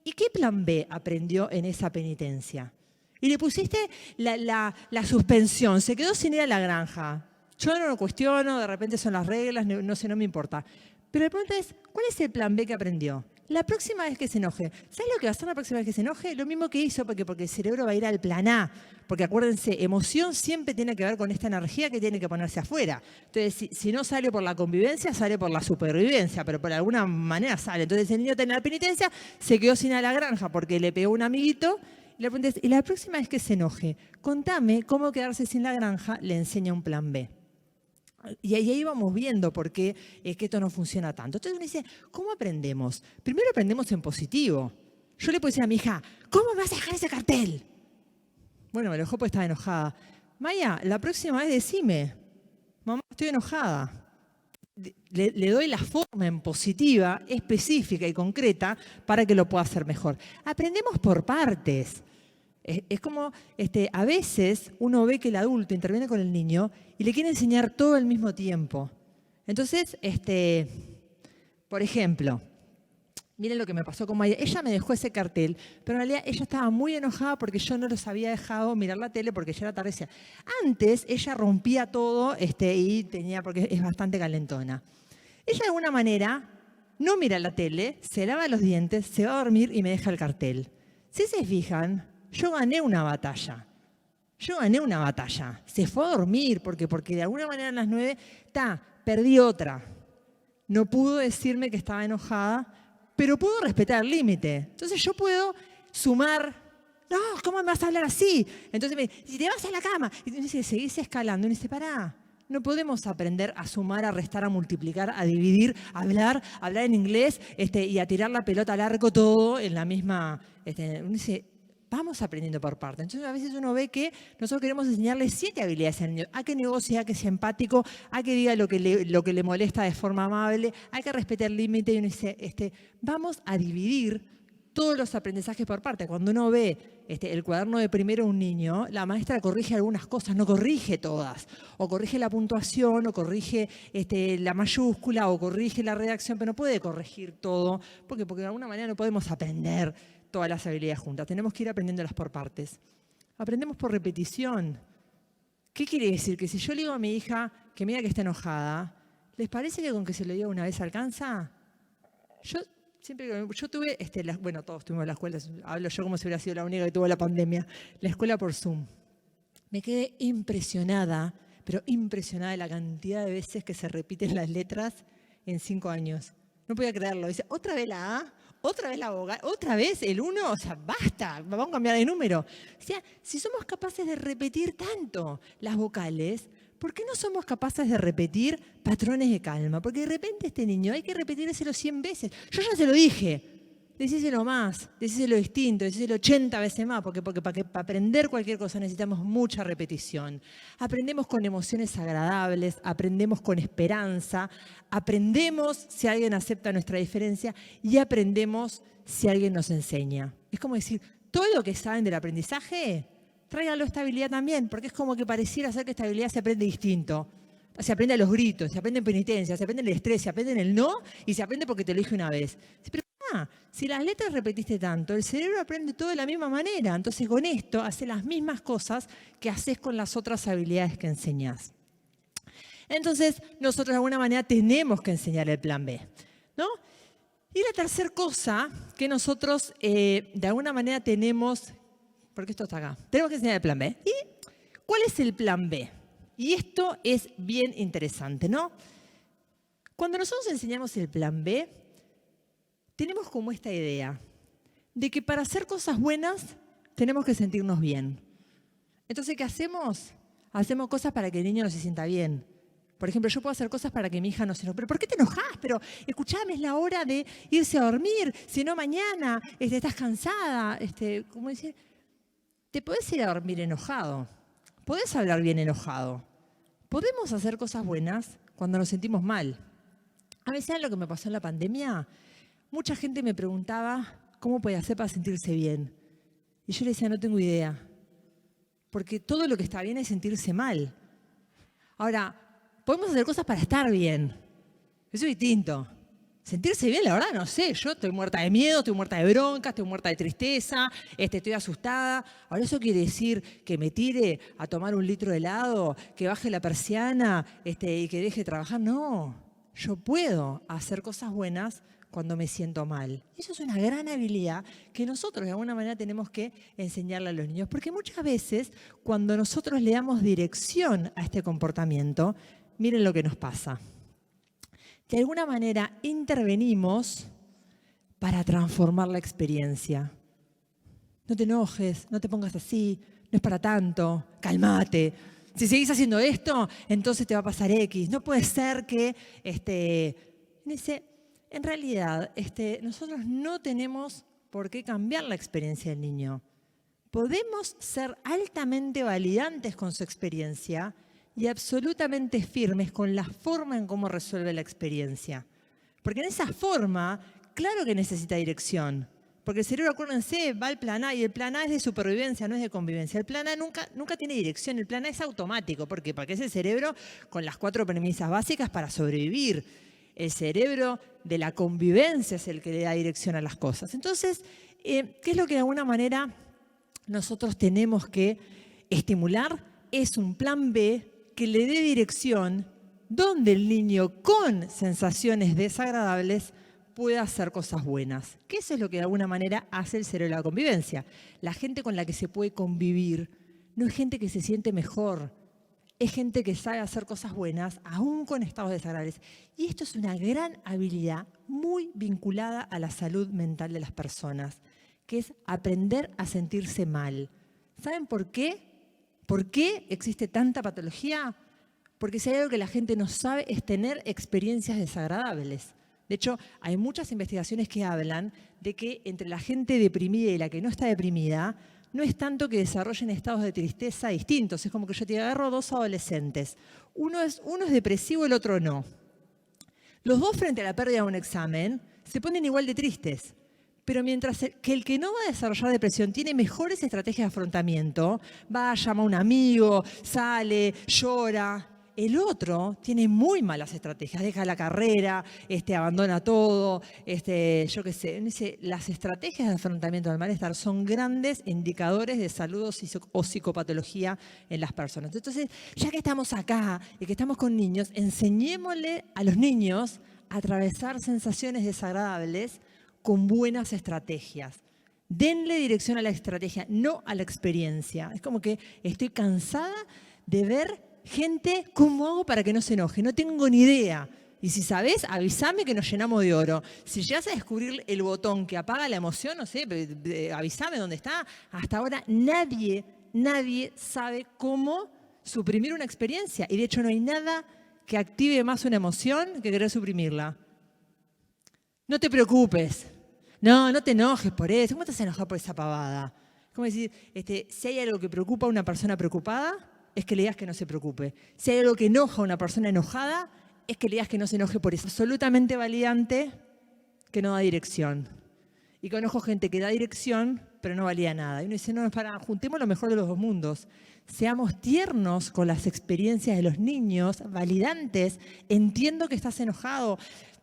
¿y qué plan B aprendió en esa penitencia? Y le pusiste la suspensión, se quedó sin ir a la granja. Yo no lo cuestiono, de repente son las reglas, no sé, no me importa. Pero la pregunta es, ¿cuál es el plan B que aprendió? La próxima vez que se enoje. ¿Sabes lo que va a hacer la próxima vez que se enoje? Lo mismo que hizo, porque el cerebro va a ir al plan A. Porque acuérdense, emoción siempre tiene que ver con esta energía que tiene que ponerse afuera. Entonces, si no sale por la convivencia, sale por la supervivencia, pero por alguna manera sale. Entonces, el niño tiene la penitencia, se quedó sin ir a la granja porque le pegó un amiguito. Y le pregunté, y la próxima vez que se enoje, contame cómo quedarse sin la granja, le enseña un plan B. Y ahí vamos viendo por qué es que esto no funciona tanto. Entonces uno dice, ¿cómo aprendemos? Primero aprendemos en positivo. Yo le puedo decir a mi hija, ¿cómo me vas a dejar ese cartel? Bueno, me lo dejó porque estaba enojada. Maya, la próxima vez decime, mamá, estoy enojada. Le doy la forma en positiva, específica y concreta para que lo pueda hacer mejor. Aprendemos por partes. Es como, a veces uno ve que el adulto interviene con el niño y le quiere enseñar todo al mismo tiempo. Entonces, por ejemplo, miren lo que me pasó con Maya. Ella me dejó ese cartel, pero en realidad ella estaba muy enojada porque yo no los había dejado mirar la tele porque ya era tarde. Antes ella rompía todo y tenía, porque es bastante calentona. Ella de alguna manera no mira la tele, se lava los dientes, se va a dormir y me deja el cartel. Si se fijan, yo gané una batalla. Se fue a dormir porque de alguna manera a las 9, perdí otra. No pudo decirme que estaba enojada, pero pudo respetar el límite. Entonces yo puedo sumar. No, ¿cómo me vas a hablar así? Entonces me dice, si te vas a la cama. Y dice, seguís escalando. Y dice, pará. No podemos aprender a sumar, a restar, a multiplicar, a dividir, a hablar en inglés y a tirar la pelota al arco todo en la misma. Uno dice, vamos aprendiendo por parte. Entonces a veces uno ve que nosotros queremos enseñarle 7 habilidades al niño. A que negocie, a que sea empático, a que diga lo que le molesta de forma amable, a que respete el límite. Y uno dice, vamos a dividir todos los aprendizajes por parte. Cuando uno ve el cuaderno de primero de un niño, la maestra corrige algunas cosas, no corrige todas. O corrige la puntuación, o corrige la mayúscula, o corrige la redacción, pero no puede corregir todo, porque de alguna manera no podemos aprender todas las habilidades juntas. Tenemos que ir aprendiéndolas por partes. Aprendemos por repetición. ¿Qué quiere decir? Que si yo le digo a mi hija que mira que está enojada, ¿les parece que con que se lo diga una vez alcanza? Yo tuve, bueno, todos tuvimos la escuela, hablo yo como si hubiera sido la única que tuvo la pandemia, la escuela por Zoom. Me quedé impresionada, pero impresionada de la cantidad de veces que se repiten las letras en 5 años. No podía creerlo. Dice, otra vez la A, otra vez la vocal, otra vez el 1, o sea, basta, vamos a cambiar de número. O sea, si somos capaces de repetir tanto las vocales, ¿por qué no somos capaces de repetir patrones de calma? Porque de repente este niño hay que repetírselo 100 veces. Yo ya se lo dije. Decíselo más, decíselo distinto, decíselo 80 veces más, porque para aprender cualquier cosa necesitamos mucha repetición. Aprendemos con emociones agradables, aprendemos con esperanza, aprendemos si alguien acepta nuestra diferencia y aprendemos si alguien nos enseña. Es como decir, todo lo que saben del aprendizaje, tráiganlo a esta habilidad también, porque es como que pareciera ser que esta habilidad se aprende distinto. Se aprende a los gritos, se aprende en penitencia, se aprende en el estrés, se aprende en el no y se aprende porque te lo dije una vez. Pero si las letras repetiste tanto, el cerebro aprende todo de la misma manera. Entonces con esto haces las mismas cosas que haces con las otras habilidades que enseñás. Entonces nosotros de alguna manera tenemos que enseñar el plan B, ¿no? Y la tercera cosa que nosotros de alguna manera tenemos, porque esto está acá, tenemos que enseñar el plan B. ¿Y cuál es el plan B? Y esto es bien interesante, ¿no? Cuando nosotros enseñamos el plan B, tenemos como esta idea de que para hacer cosas buenas tenemos que sentirnos bien. Entonces, ¿qué hacemos? Hacemos cosas para que el niño no se sienta bien. Por ejemplo, yo puedo hacer cosas para que mi hija no se enoje. ¿Pero por qué te enojas? Pero escuchame, es la hora de irse a dormir. Si no, mañana estás cansada. ¿Cómo decir? Te podés ir a dormir enojado. Podés hablar bien enojado. Podemos hacer cosas buenas cuando nos sentimos mal. A mí, ¿saben lo que me pasó en la pandemia? Mucha gente me preguntaba cómo podía hacer para sentirse bien. Y yo le decía, no tengo idea. Porque todo lo que está bien es sentirse mal. Ahora, podemos hacer cosas para estar bien. Eso es distinto. Sentirse bien, la verdad, no sé. Yo estoy muerta de miedo, estoy muerta de bronca, estoy muerta de tristeza, estoy asustada. Ahora, ¿eso quiere decir que me tire a tomar un litro de helado, que baje la persiana y que deje de trabajar? No. Yo puedo hacer cosas buenas cuando me siento mal. Eso es una gran habilidad que nosotros de alguna manera tenemos que enseñarle a los niños, porque muchas veces cuando nosotros le damos dirección a este comportamiento, miren lo que nos pasa. De alguna manera intervenimos para transformar la experiencia. No te enojes, no te pongas así, no es para tanto, cálmate. Si seguís haciendo esto, entonces te va a pasar X. No puede ser que en realidad, nosotros no tenemos por qué cambiar la experiencia del niño. Podemos ser altamente validantes con su experiencia y absolutamente firmes con la forma en cómo resuelve la experiencia. Porque en esa forma, claro que necesita dirección. Porque el cerebro, acuérdense, va al plan A y el plan A es de supervivencia, no es de convivencia. El plan A nunca tiene dirección, el plan A es automático. ¿Por qué? Porque es el cerebro con las 4 premisas básicas para sobrevivir. El cerebro de la convivencia es el que le da dirección a las cosas. Entonces, ¿qué es lo que de alguna manera nosotros tenemos que estimular? Es un plan B que le dé dirección donde el niño con sensaciones desagradables pueda hacer cosas buenas. Que eso es lo que de alguna manera hace el cerebro de la convivencia. La gente con la que se puede convivir no es gente que se siente mejor, es gente que sabe hacer cosas buenas, aún con estados desagradables. Y esto es una gran habilidad muy vinculada a la salud mental de las personas, que es aprender a sentirse mal. ¿Saben por qué? ¿Por qué existe tanta patología? Porque si hay algo que la gente no sabe es tener experiencias desagradables. De hecho, hay muchas investigaciones que hablan de que entre la gente deprimida y la que no está deprimida, no es tanto que desarrollen estados de tristeza distintos. Es como que yo te agarro 2 adolescentes. Uno es depresivo, el otro no. Los dos frente a la pérdida de un examen se ponen igual de tristes. Pero mientras que el que no va a desarrollar depresión tiene mejores estrategias de afrontamiento, va a llamar a un amigo, sale, llora. El otro tiene muy malas estrategias, deja la carrera, abandona todo, yo qué sé. Las estrategias de afrontamiento del malestar son grandes indicadores de salud o psicopatología en las personas. Entonces, ya que estamos acá y que estamos con niños, enseñémosle a los niños a atravesar sensaciones desagradables con buenas estrategias. Denle dirección a la estrategia, no a la experiencia. Es como que estoy cansada de ver gente, ¿cómo hago para que no se enoje? No tengo ni idea. Y si sabés, avísame que nos llenamos de oro. Si llegas a descubrir el botón que apaga la emoción, no sé, avísame dónde está. Hasta ahora nadie sabe cómo suprimir una experiencia. Y de hecho no hay nada que active más una emoción que querer suprimirla. No te preocupes. No te enojes por eso. ¿Cómo te vas a enojar por esa pavada? Es como decir, si hay algo que preocupa a una persona preocupada, es que le digas que no se preocupe. Si hay algo que enoja a una persona enojada, es que le digas que no se enoje por eso. Absolutamente validante que no da dirección. Y conozco gente que da dirección, pero no valía nada. Y uno dice, no, juntemos lo mejor de los dos mundos. Seamos tiernos con las experiencias de los niños, validantes. Entiendo que estás enojado.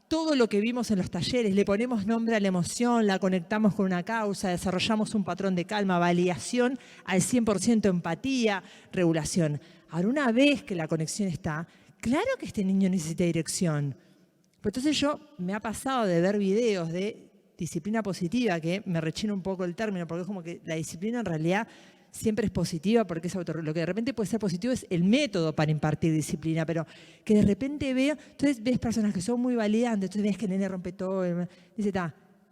Todo lo que vimos en los talleres, le ponemos nombre a la emoción, la conectamos con una causa, desarrollamos un patrón de calma, validación al 100%, empatía, regulación. Ahora, una vez que la conexión está, claro que este niño necesita dirección. Pero entonces me ha pasado de ver videos de disciplina positiva, que me rechina un poco el término, porque es como que la disciplina en realidad siempre es positiva, porque es lo que de repente puede ser positivo es el método para impartir disciplina, pero que de repente entonces ves personas que son muy validantes, entonces ves que el nene rompe todo, dice,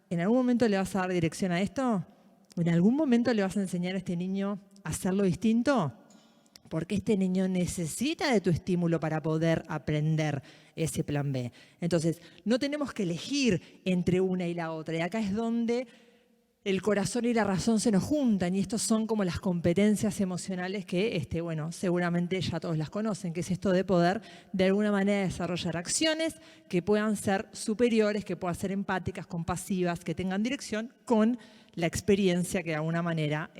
¿en algún momento le vas a dar dirección a esto? ¿En algún momento le vas a enseñar a este niño a hacerlo distinto? Porque este niño necesita de tu estímulo para poder aprender ese plan B. Entonces, no tenemos que elegir entre una y la otra. Y acá es donde el corazón y la razón se nos juntan. Y estos son como las competencias emocionales que, seguramente ya todos las conocen, que es esto de poder, de alguna manera, desarrollar acciones que puedan ser superiores, que puedan ser empáticas, compasivas, que tengan dirección con la experiencia que de alguna manera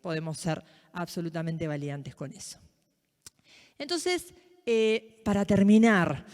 podemos ser absolutamente validantes con eso. Entonces, para terminar,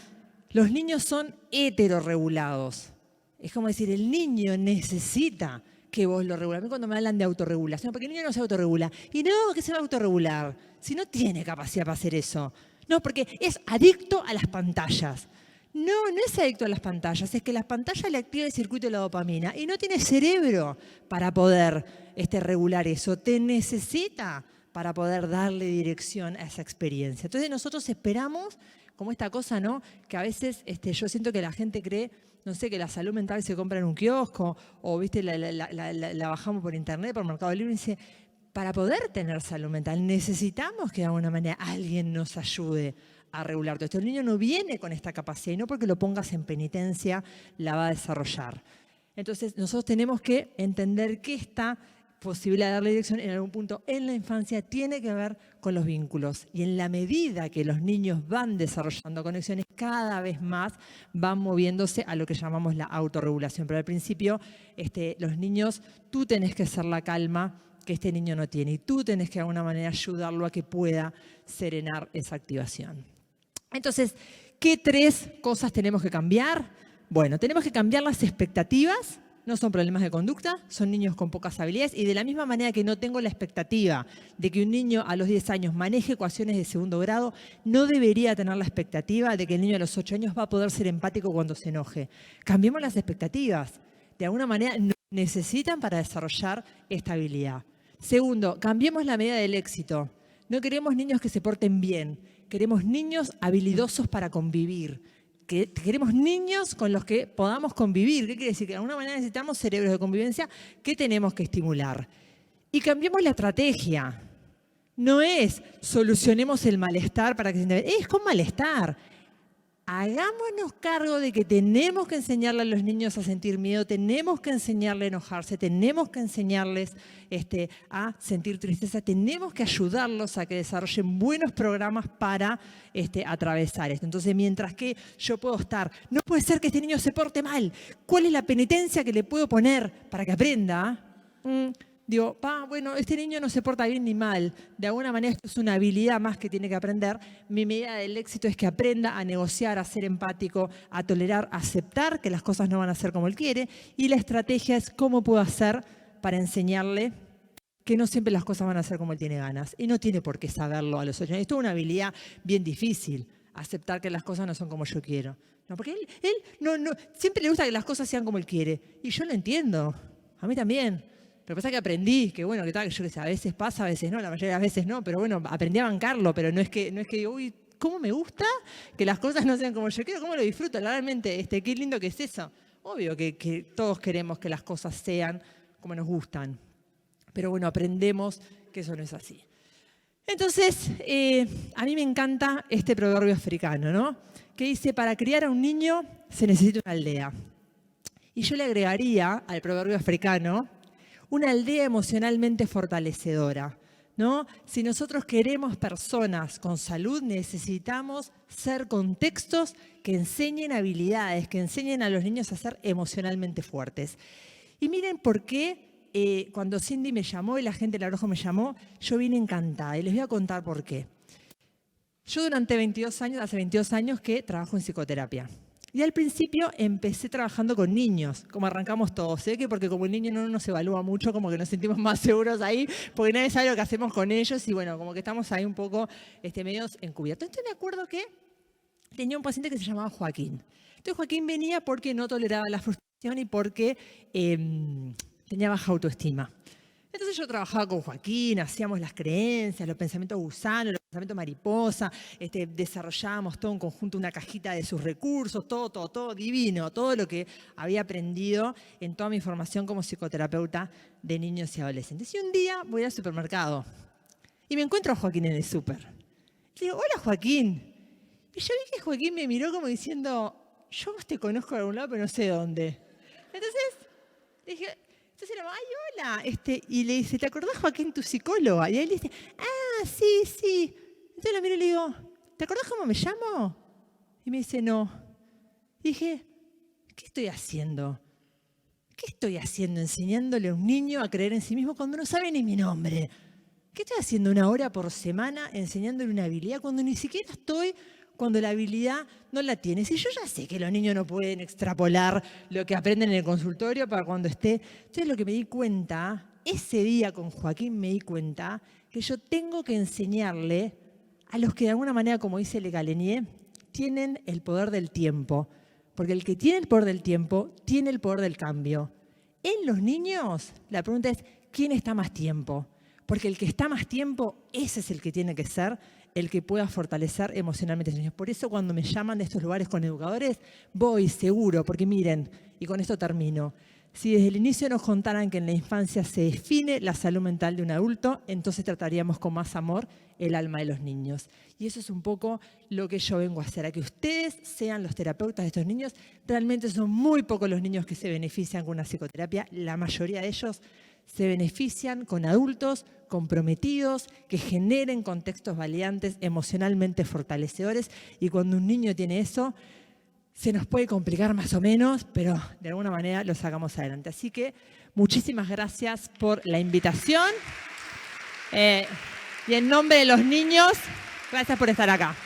los niños son heterorregulados. Es como decir, el niño necesita que vos lo regules. A mí cuando me hablan de autorregulación, porque el niño no se autorregula. Y no, que se va a autorregular, si no tiene capacidad para hacer eso. No, porque es adicto a las pantallas. No es adicto a las pantallas, es que las pantallas le activan el circuito de la dopamina y no tiene cerebro para poder regular eso. Te necesita para poder darle dirección a esa experiencia. Entonces nosotros esperamos, como esta cosa, ¿no? Que a veces yo siento que la gente cree, no sé, que la salud mental se compra en un kiosco o, ¿viste? La bajamos por internet, por Mercado Libre y dice, para poder tener salud mental necesitamos que de alguna manera alguien nos ayude a regular todo esto. El niño no viene con esta capacidad y no porque lo pongas en penitencia la va a desarrollar. Entonces nosotros tenemos que entender que esta posibilidad de darle dirección en algún punto en la infancia tiene que ver con los vínculos. Y en la medida que los niños van desarrollando conexiones, cada vez más van moviéndose a lo que llamamos la autorregulación. Pero al principio, los niños, tú tenés que ser la calma que este niño no tiene y tú tenés que de alguna manera ayudarlo a que pueda serenar esa activación. Entonces, ¿qué 3 cosas tenemos que cambiar? Bueno, tenemos que cambiar las expectativas. No son problemas de conducta, son niños con pocas habilidades y de la misma manera que no tengo la expectativa de que un niño a los 10 años maneje ecuaciones de segundo grado, no debería tener la expectativa de que el niño a los 8 años va a poder ser empático cuando se enoje. Cambiemos las expectativas. De alguna manera necesitan para desarrollar esta habilidad. Segundo, cambiemos la medida del éxito. No queremos niños que se porten bien, queremos niños habilidosos para convivir. Queremos niños con los que podamos convivir. ¿Qué quiere decir? Que de alguna manera necesitamos cerebros de convivencia que tenemos que estimular. Y cambiemos la estrategia. No es solucionemos el malestar para que se entienda. Es con malestar. Hagámonos cargo de que tenemos que enseñarle a los niños a sentir miedo, tenemos que enseñarle a enojarse, tenemos que enseñarles a sentir tristeza, tenemos que ayudarlos a que desarrollen buenos programas para atravesar esto. Entonces, mientras que yo puedo estar, no puede ser que este niño se porte mal, ¿cuál es la penitencia que le puedo poner para que aprenda? Digo, bueno, este niño no se porta bien ni mal. De alguna manera esto es una habilidad más que tiene que aprender. Mi medida del éxito es que aprenda a negociar, a ser empático, a tolerar, a aceptar que las cosas no van a ser como él quiere. Y la estrategia es cómo puedo hacer para enseñarle que no siempre las cosas van a ser como él tiene ganas. Y no tiene por qué saberlo a los 8 años. Esto es una habilidad bien difícil, aceptar que las cosas no son como yo quiero. No, porque él no, siempre le gusta que las cosas sean como él quiere. Y yo lo entiendo. A mí también. Lo que pasa es que aprendí, que bueno, que tal, yo qué sé, a veces pasa, a veces no, la mayoría de las veces no, pero bueno, aprendí a bancarlo, pero no es que digo, uy, ¿cómo me gusta que las cosas no sean como yo quiero? ¿Cómo lo disfruto? Realmente, qué lindo que es eso. Obvio que todos queremos que las cosas sean como nos gustan, pero bueno, aprendemos que eso no es así. Entonces, a mí me encanta este proverbio africano, ¿no? Que dice, para criar a un niño se necesita una aldea. Y yo le agregaría al proverbio africano una aldea emocionalmente fortalecedora, ¿no? Si nosotros queremos personas con salud, necesitamos ser contextos que enseñen habilidades, que enseñen a los niños a ser emocionalmente fuertes. Y miren por qué cuando Cindy me llamó y la gente de La Roja me llamó, yo vine encantada y les voy a contar por qué. Yo durante hace 22 años que trabajo en psicoterapia. Y al principio empecé trabajando con niños, como arrancamos todos. Sé que porque como el niño no nos evalúa mucho, como que nos sentimos más seguros ahí, porque nadie sabe lo que hacemos con ellos y bueno, como que estamos ahí un poco medios encubiertos. Entonces me acuerdo que tenía un paciente que se llamaba Joaquín. Entonces Joaquín venía porque no toleraba la frustración y porque tenía baja autoestima. Entonces yo trabajaba con Joaquín, hacíamos las creencias, los pensamientos gusanos, los pensamientos mariposa, desarrollábamos todo en conjunto, una cajita de sus recursos, todo divino, todo lo que había aprendido en toda mi formación como psicoterapeuta de niños y adolescentes. Y un día voy al supermercado y me encuentro a Joaquín en el súper. Le digo, hola Joaquín. Y yo vi que Joaquín me miró como diciendo, yo te conozco de algún lado, pero no sé dónde. Entonces le dije, entonces era, ay, hola. Y le dice, ¿te acordás, Joaquín, tu psicóloga? Y él dice, ah, sí. Entonces lo miro y le digo, ¿te acordás cómo me llamo? Y me dice, no. Y dije, ¿qué estoy haciendo? ¿Qué estoy haciendo enseñándole a un niño a creer en sí mismo cuando no sabe ni mi nombre? ¿Qué estoy haciendo 1 hora por semana enseñándole una habilidad cuando ni siquiera cuando la habilidad no la tiene? Si yo ya sé que los niños no pueden extrapolar lo que aprenden en el consultorio para cuando esté. Entonces lo que me di cuenta, ese día con Joaquín me di cuenta que yo tengo que enseñarle a los que de alguna manera, como dice Le Galenier, tienen el poder del tiempo. Porque el que tiene el poder del tiempo, tiene el poder del cambio. En los niños, la pregunta es, ¿quién está más tiempo? Porque el que está más tiempo, ese es el que tiene que ser el que pueda fortalecer emocionalmente a los niños. Por eso cuando me llaman de estos lugares con educadores, voy seguro, porque miren, y con esto termino, si desde el inicio nos contaran que en la infancia se define la salud mental de un adulto, entonces trataríamos con más amor el alma de los niños. Y eso es un poco lo que yo vengo a hacer, a que ustedes sean los terapeutas de estos niños. Realmente son muy pocos los niños que se benefician con una psicoterapia, la mayoría de ellos se benefician con adultos comprometidos, que generen contextos valiantes, emocionalmente fortalecedores, y cuando un niño tiene eso, se nos puede complicar más o menos, pero de alguna manera lo sacamos adelante. Así que muchísimas gracias por la invitación y en nombre de los niños, gracias por estar acá.